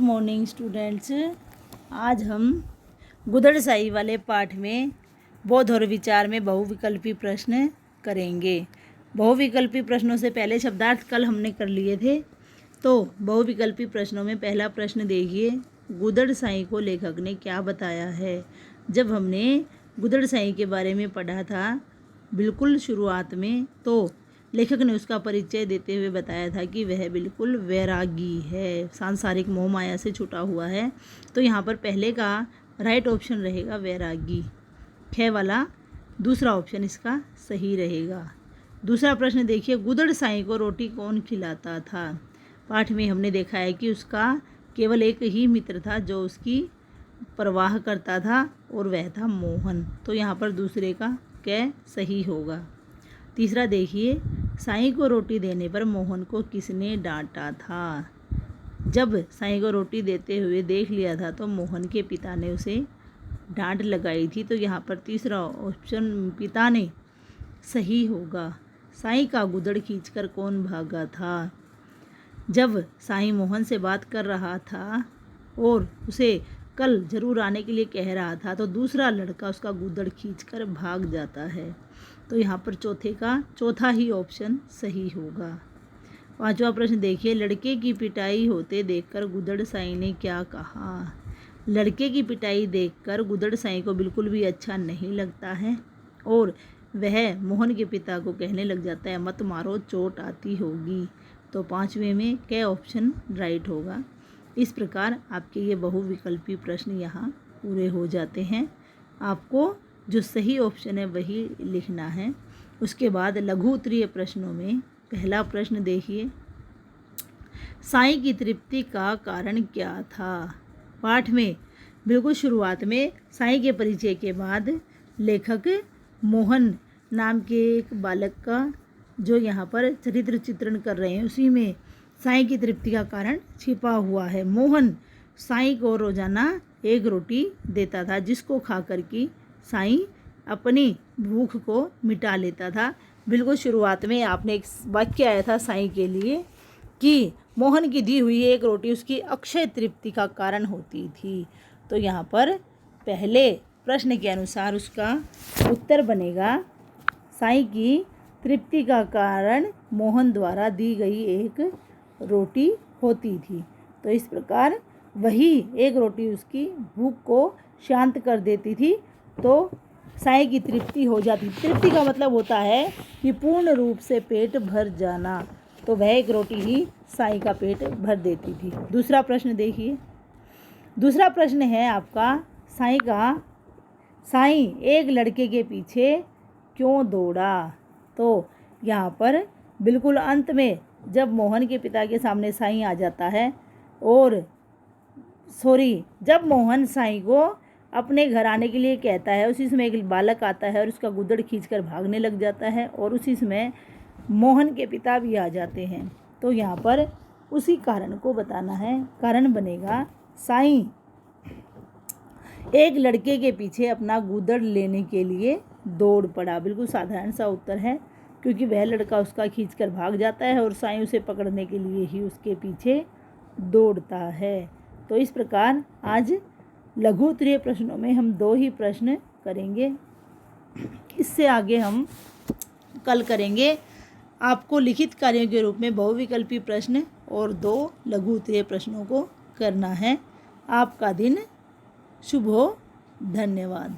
Morning students. आज हम गुदड़साई वाले पाठ में बोध और विचार में बहुविकल्पी प्रश्न करेंगे। बहुविकल्पी प्रश्नों से पहले शब्दार्थ कल हमने कर लिए थे। तो बहुविकल्पी प्रश्नों में पहला प्रश्न देखिए, गुदड़साई को लेखक ने क्या बताया है। जब हमने गुदड़साई के बारे में पढ़ा था बिल्कुल शुरुआत में, तो लेखक ने उसका परिचय देते हुए बताया था कि वह बिल्कुल वैरागी है, सांसारिक मोह माया से छूटा हुआ है। तो यहाँ पर पहले का राइट ऑप्शन रहेगा वैरागी, ख वाला दूसरा ऑप्शन इसका सही रहेगा। दूसरा प्रश्न देखिए, गुदड़साई को रोटी कौन खिलाता था। पाठ में हमने देखा है कि उसका केवल एक ही मित्र था जो उसकी परवाह करता था और वह था मोहन। तो यहाँ पर दूसरे का क सही होगा। तीसरा देखिए, साईं को रोटी देने पर मोहन को किसने डांटा था। जब साईं को रोटी देते हुए देख लिया था तो मोहन के पिता ने उसे डांट लगाई थी। तो यहाँ पर तीसरा ऑप्शन पिता ने सही होगा। साईं का गुदड़ खींचकर कौन भागा था। जब साईं मोहन से बात कर रहा था और उसे कल जरूर आने के लिए कह रहा था, तो दूसरा लड़का उसका गुदड़ खींचकर भाग जाता है। तो यहाँ पर चौथा ही ऑप्शन सही होगा। पांचवा प्रश्न देखिए, लड़के की पिटाई होते देखकर गुदड़साई ने क्या कहा। लड़के की पिटाई देखकर गुदड़साई को बिल्कुल भी अच्छा नहीं लगता है और वह मोहन के पिता को कहने लग जाता है, मत मारो चोट आती होगी। तो पांचवे में क्या ऑप्शन राइट होगा। इस प्रकार आपके ये बहुविकल्पी प्रश्न यहाँ पूरे हो जाते हैं। आपको जो सही ऑप्शन है वही लिखना है। उसके बाद लघु उत्तरीय प्रश्नों में पहला प्रश्न देखिए, साईं की तृप्ति का कारण क्या था। पाठ में बिल्कुल शुरुआत में साईं के परिचय के बाद लेखक मोहन नाम के एक बालक का जो यहाँ पर चरित्र चित्रण कर रहे हैं, उसी में साईं की तृप्ति का कारण छिपा हुआ है। मोहन साईं को रोजाना एक रोटी देता था जिसको खा कर की साईं अपनी भूख को मिटा लेता था। बिल्कुल शुरुआत में आपने एक वाक्य आया था साईं के लिए कि मोहन की दी हुई एक रोटी उसकी अक्षय तृप्ति का कारण होती थी। तो यहाँ पर पहले प्रश्न के अनुसार उसका उत्तर बनेगा, साईं की तृप्ति का कारण मोहन द्वारा दी गई एक रोटी होती थी। तो इस प्रकार वही एक रोटी उसकी भूख को शांत कर देती थी, तो साईं की तृप्ति हो जाती। तृप्ति का मतलब होता है कि पूर्ण रूप से पेट भर जाना। तो वह एक रोटी ही साईं का पेट भर देती थी। दूसरा प्रश्न देखिए, दूसरा प्रश्न है आपका, साईं एक लड़के के पीछे क्यों दौड़ा। तो यहाँ पर बिल्कुल अंत में जब मोहन के पिता के सामने साईं आ जाता है और जब मोहन साईं को अपने घर आने के लिए कहता है, उसी समय एक बालक आता है और उसका गुदड़ खींचकर भागने लग जाता है और उसी समय मोहन के पिता भी आ जाते हैं। तो यहाँ पर उसी कारण को बताना है। कारण बनेगा, साईं एक लड़के के पीछे अपना गुदड़ लेने के लिए दौड़ पड़ा। बिल्कुल साधारण सा उत्तर है, क्योंकि वह लड़का उसका खींचकर भाग जाता है और साईं उसे पकड़ने के लिए ही उसके पीछे दौड़ता है। तो इस प्रकार आज लघु उत्तरीय प्रश्नों में हम 2 ही प्रश्न करेंगे। इससे आगे हम कल करेंगे। आपको लिखित कार्यों के रूप में बहुविकल्पी प्रश्न और 2 लघु उत्तरीय प्रश्नों को करना है। आपका दिन शुभ हो। धन्यवाद।